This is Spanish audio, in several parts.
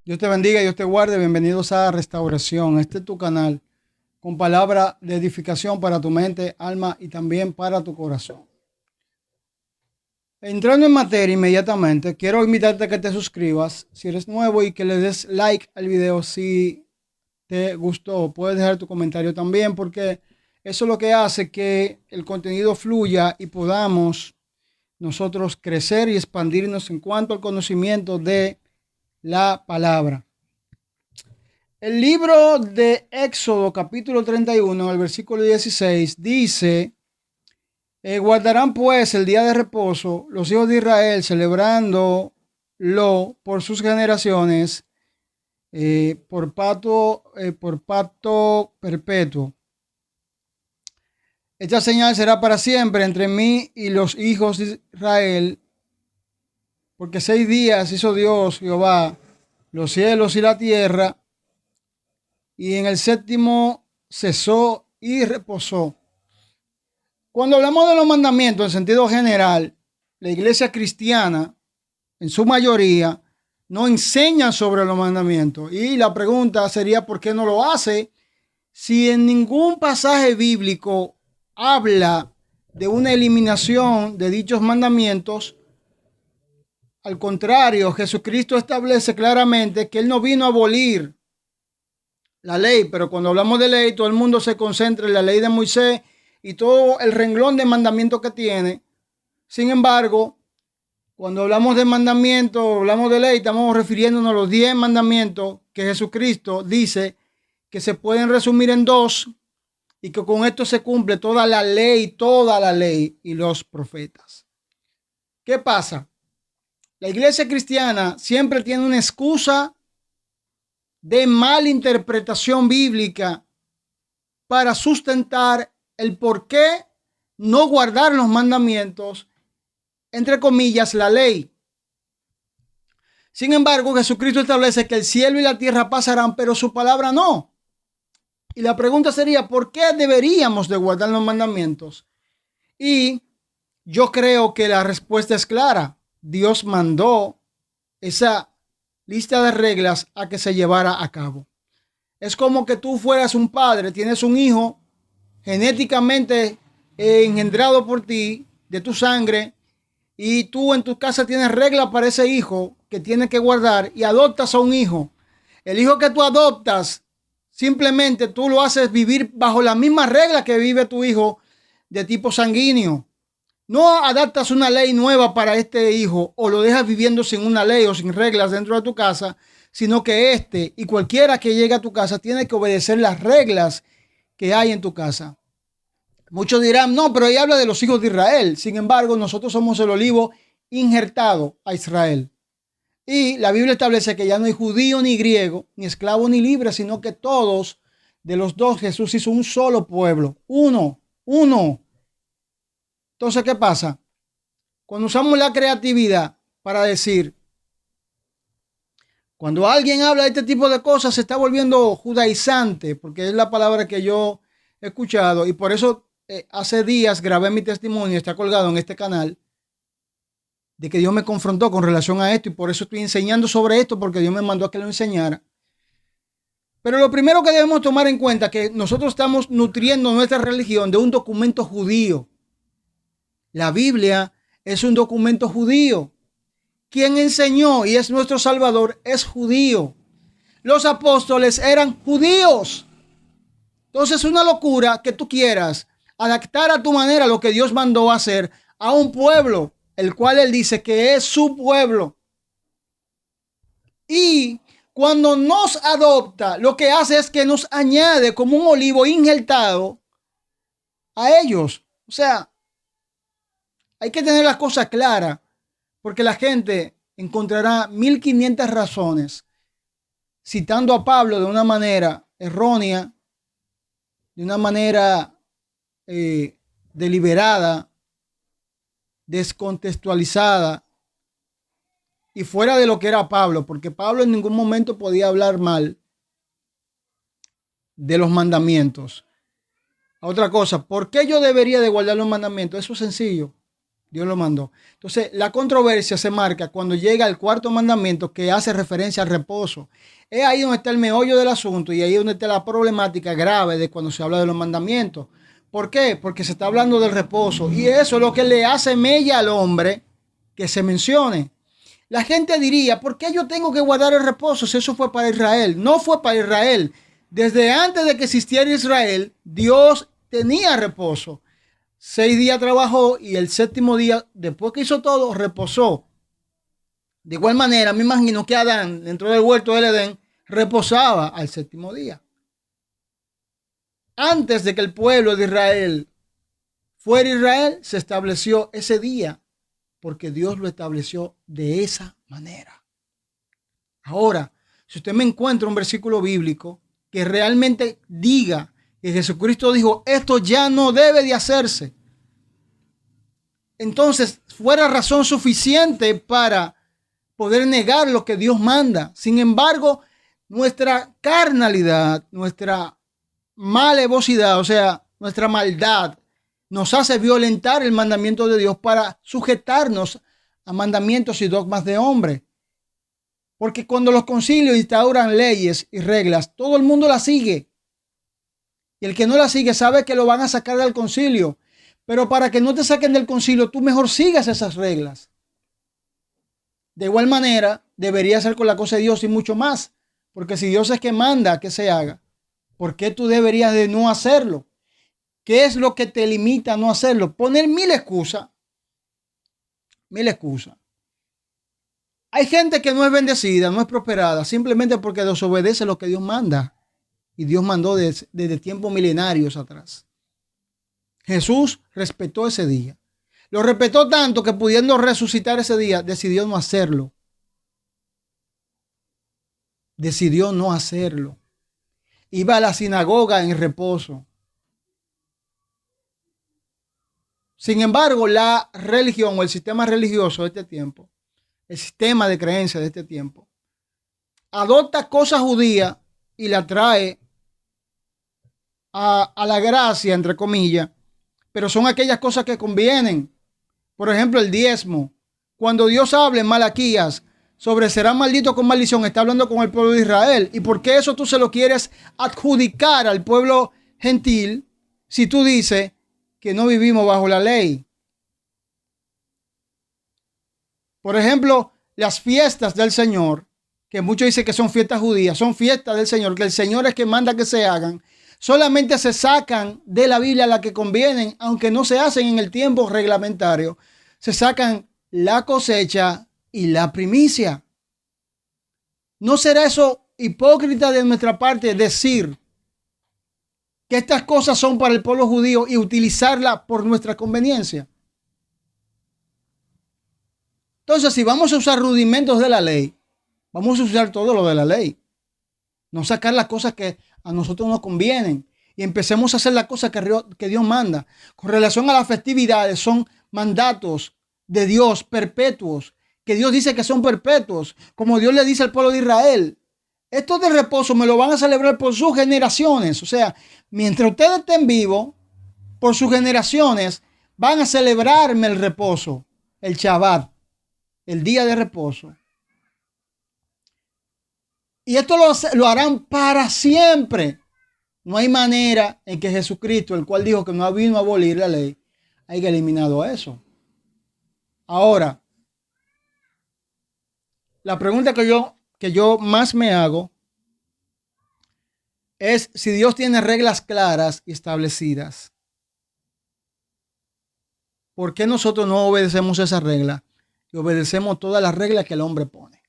Dios te bendiga, Dios te guarde. Bienvenidos a Restauración. Este es tu canal con palabra de edificación para tu mente, alma y también para tu corazón. Entrando en materia inmediatamente, quiero invitarte a que te suscribas si eres nuevo y que le des like al video si te gustó. Puedes dejar tu comentario también porque eso es lo que hace que el contenido fluya y podamos nosotros crecer y expandirnos en cuanto al conocimiento de la palabra. El libro de Éxodo, capítulo 31, el versículo 16, dice, guardarán pues el día de reposo los hijos de Israel, celebrándolo por sus generaciones, por pacto perpetuo. Esta señal será para siempre entre mí y los hijos de Israel, porque 6 días hizo Dios, Jehová, los cielos y la tierra, y en el séptimo cesó y reposó. Cuando hablamos de los mandamientos en sentido general, la iglesia cristiana, en su mayoría, no enseña sobre los mandamientos. Y la pregunta sería, ¿por qué no lo hace? Si en ningún pasaje bíblico habla de una eliminación de dichos mandamientos, al contrario, Jesucristo establece claramente que Él no vino a abolir la ley, pero cuando hablamos de ley, todo el mundo se concentra en la ley de Moisés y todo el renglón de mandamientos que tiene. Sin embargo, cuando hablamos de mandamientos, hablamos de ley, estamos refiriéndonos a los 10 mandamientos que Jesucristo dice que se pueden resumir en dos y que con esto se cumple toda la ley y los profetas. ¿Qué pasa? La iglesia cristiana siempre tiene una excusa de malinterpretación bíblica para sustentar el por qué no guardar los mandamientos, entre comillas, la ley. Sin embargo, Jesucristo establece que el cielo y la tierra pasarán, pero su palabra no. Y la pregunta sería, ¿por qué deberíamos de guardar los mandamientos? Y yo creo que la respuesta es clara. Dios mandó esa lista de reglas a que se llevara a cabo. Es como que tú fueras un padre, tienes un hijo genéticamente engendrado por ti, de tu sangre, y tú en tu casa tienes reglas para ese hijo que tienes que guardar y adoptas a un hijo. El hijo que tú adoptas, simplemente tú lo haces vivir bajo la misma regla que vive tu hijo de tipo sanguíneo. No adaptas una ley nueva para este hijo o lo dejas viviendo sin una ley o sin reglas dentro de tu casa, sino que este y cualquiera que llegue a tu casa tiene que obedecer las reglas que hay en tu casa. Muchos dirán, no, pero ahí habla de los hijos de Israel. Sin embargo, nosotros somos el olivo injertado a Israel. Y la Biblia establece que ya no hay judío ni griego, ni esclavo ni libre, sino que todos de los dos Jesús hizo un solo pueblo. Uno. Entonces, ¿qué pasa? Cuando usamos la creatividad para decir, cuando alguien habla de este tipo de cosas, se está volviendo judaizante, porque es la palabra que yo he escuchado. Y por eso hace días grabé mi testimonio, está colgado en este canal, de que Dios me confrontó con relación a esto. Y por eso estoy enseñando sobre esto, porque Dios me mandó a que lo enseñara. Pero lo primero que debemos tomar en cuenta es que nosotros estamos nutriendo nuestra religión de un documento judío. La Biblia es un documento judío. Quien enseñó y es nuestro Salvador es judío. Los apóstoles eran judíos. Entonces es una locura que tú quieras adaptar a tu manera lo que Dios mandó a hacer a un pueblo, el cual Él dice que es su pueblo. Y cuando nos adopta, lo que hace es que nos añade como un olivo injertado a ellos. O sea, hay que tener las cosas claras, porque la gente encontrará 1500 razones citando a Pablo de una manera errónea, de una manera deliberada, descontextualizada y fuera de lo que era Pablo, porque Pablo en ningún momento podía hablar mal de los mandamientos. Otra cosa, ¿por qué yo debería de guardar los mandamientos? Eso es sencillo. Dios lo mandó. Entonces, la controversia se marca cuando llega al cuarto mandamiento que hace referencia al reposo. Es ahí donde está el meollo del asunto y ahí donde está la problemática grave de cuando se habla de los mandamientos. ¿Por qué? Porque se está hablando del reposo y eso es lo que le hace mella al hombre que se mencione. La gente diría, ¿por qué yo tengo que guardar el reposo si eso fue para Israel? No fue para Israel. Desde antes de que existiera Israel, Dios tenía reposo. 6 días trabajó y el séptimo día, después que hizo todo, reposó. De igual manera, me imagino que Adán, dentro del huerto del Edén, reposaba al séptimo día. Antes de que el pueblo de Israel fuera Israel, se estableció ese día, porque Dios lo estableció de esa manera. Ahora, si usted me encuentra un versículo bíblico que realmente diga que Jesucristo dijo, esto ya no debe de hacerse, entonces fuera razón suficiente para poder negar lo que Dios manda. Sin embargo, nuestra carnalidad, nuestra malevosidad, o sea, nuestra maldad, nos hace violentar el mandamiento de Dios para sujetarnos a mandamientos y dogmas de hombre. Porque cuando los concilios instauran leyes y reglas, todo el mundo las sigue. Y el que no las sigue sabe que lo van a sacar del concilio. Pero para que no te saquen del concilio, tú mejor sigas esas reglas. De igual manera, debería ser con la cosa de Dios y mucho más. Porque si Dios es que manda que se haga, ¿por qué tú deberías de no hacerlo? ¿Qué es lo que te limita a no hacerlo? Poner mil excusas. Mil excusas. Hay gente que no es bendecida, no es prosperada, simplemente porque desobedece lo que Dios manda. Y Dios mandó desde tiempos milenarios atrás. Jesús respetó ese día. Lo respetó tanto que pudiendo resucitar ese día, decidió no hacerlo. Decidió no hacerlo. Iba a la sinagoga en reposo. Sin embargo, la religión o el sistema religioso de este tiempo, el sistema de creencias de este tiempo, adopta cosas judías y la trae a la gracia, entre comillas, pero son aquellas cosas que convienen. Por ejemplo, el diezmo. Cuando Dios habla en Malaquías sobre será maldito con maldición, está hablando con el pueblo de Israel. ¿Y por qué eso tú se lo quieres adjudicar al pueblo gentil si tú dices que no vivimos bajo la ley? Por ejemplo, las fiestas del Señor, que muchos dicen que son fiestas judías, son fiestas del Señor, que el Señor es que manda que se hagan, solamente se sacan de la Biblia la que convienen, aunque no se hacen en el tiempo reglamentario. Se sacan la cosecha y la primicia. ¿No será eso hipócrita de nuestra parte decir que estas cosas son para el pueblo judío y utilizarla por nuestra conveniencia? Entonces, si vamos a usar rudimentos de la ley, vamos a usar todo lo de la ley. No sacar las cosas que a nosotros nos convienen y empecemos a hacer las cosas que Dios manda. Con relación a las festividades, son mandatos de Dios perpetuos, que Dios dice que son perpetuos, como Dios le dice al pueblo de Israel. Estos de reposo me lo van a celebrar por sus generaciones. O sea, mientras ustedes estén vivos, por sus generaciones, van a celebrarme el reposo, el Shabbat, el día de reposo. Y esto lo harán para siempre. No hay manera en que Jesucristo, el cual dijo que no vino a abolir la ley, haya eliminado eso. Ahora, la pregunta que yo más me hago es si Dios tiene reglas claras y establecidas, ¿por qué nosotros no obedecemos esas reglas y obedecemos todas las reglas que el hombre pone?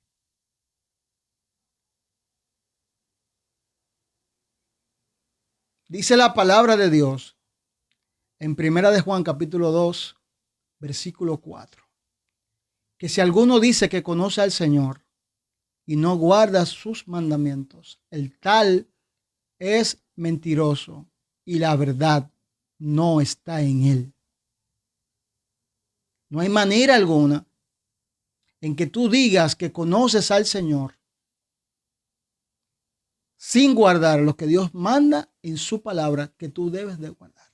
Dice la palabra de Dios en Primera de Juan capítulo 2, versículo 4, que si alguno dice que conoce al Señor y no guarda sus mandamientos, el tal es mentiroso y la verdad no está en él. No hay manera alguna en que tú digas que conoces al Señor sin guardar lo que Dios manda en su palabra que tú debes de guardar.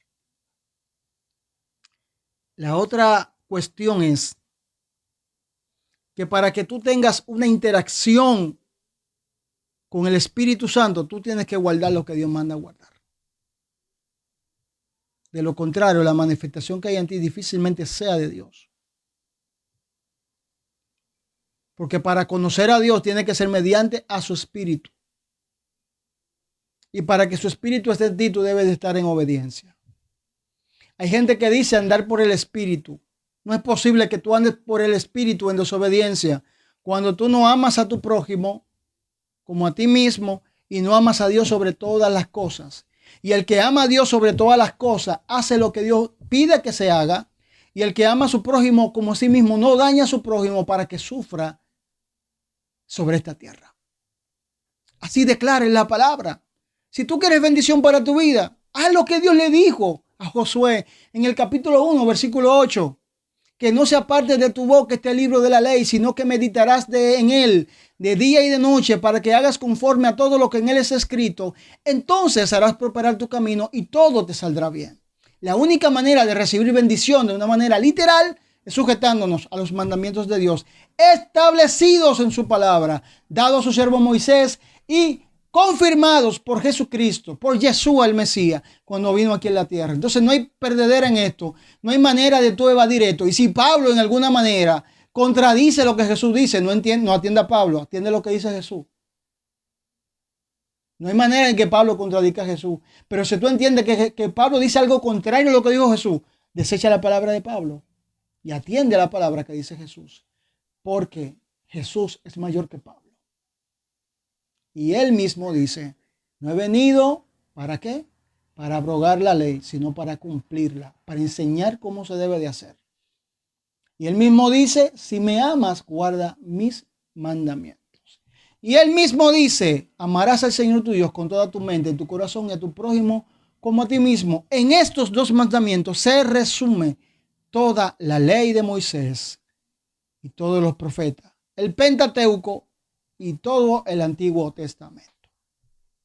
La otra cuestión es que para que tú tengas una interacción con el Espíritu Santo, tú tienes que guardar lo que Dios manda guardar. De lo contrario, la manifestación que hay en ti difícilmente sea de Dios. Porque para conocer a Dios tiene que ser mediante a su Espíritu. Y para que su Espíritu esté en ti, tú debes de estar en obediencia. Hay gente que dice andar por el Espíritu. No es posible que tú andes por el Espíritu en desobediencia cuando tú no amas a tu prójimo como a ti mismo y no amas a Dios sobre todas las cosas. Y el que ama a Dios sobre todas las cosas hace lo que Dios pide que se haga. Y el que ama a su prójimo como a sí mismo no daña a su prójimo para que sufra sobre esta tierra. Así declara en la palabra. Si tú quieres bendición para tu vida, haz lo que Dios le dijo a Josué en el capítulo 1, versículo 8. Que no se aparte de tu boca este libro de la ley, sino que meditarás en él de día y de noche para que hagas conforme a todo lo que en él es escrito. Entonces harás prosperar tu camino y todo te saldrá bien. La única manera de recibir bendición de una manera literal es sujetándonos a los mandamientos de Dios establecidos en su palabra, dados a su siervo Moisés y confirmados por Jesucristo, por Yeshua el Mesías, cuando vino aquí en la tierra. Entonces no hay perdedera en esto, no hay manera de tú evadir esto. Y si Pablo en alguna manera contradice lo que Jesús dice, no atienda a Pablo, atiende lo que dice Jesús. No hay manera en que Pablo contradiga a Jesús. Pero si tú entiendes que Pablo dice algo contrario a lo que dijo Jesús, desecha la palabra de Pablo y atiende a la palabra que dice Jesús. Porque Jesús es mayor que Pablo. Y él mismo dice, no he venido, ¿para qué? Para abrogar la ley, sino para cumplirla, para enseñar cómo se debe de hacer. Y él mismo dice, si me amas, guarda mis mandamientos. Y él mismo dice, amarás al Señor tu Dios con toda tu mente, tu corazón y a tu prójimo como a ti mismo. En estos dos mandamientos se resume toda la ley de Moisés y todos los profetas, el Pentateuco y todo el Antiguo Testamento.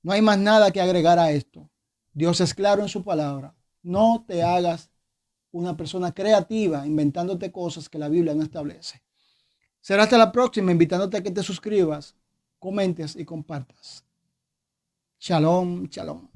No hay más nada que agregar a esto. Dios es claro en su palabra. No te hagas una persona creativa inventándote cosas que la Biblia no establece. Será hasta la próxima, invitándote a que te suscribas, comentes y compartas. Shalom, shalom.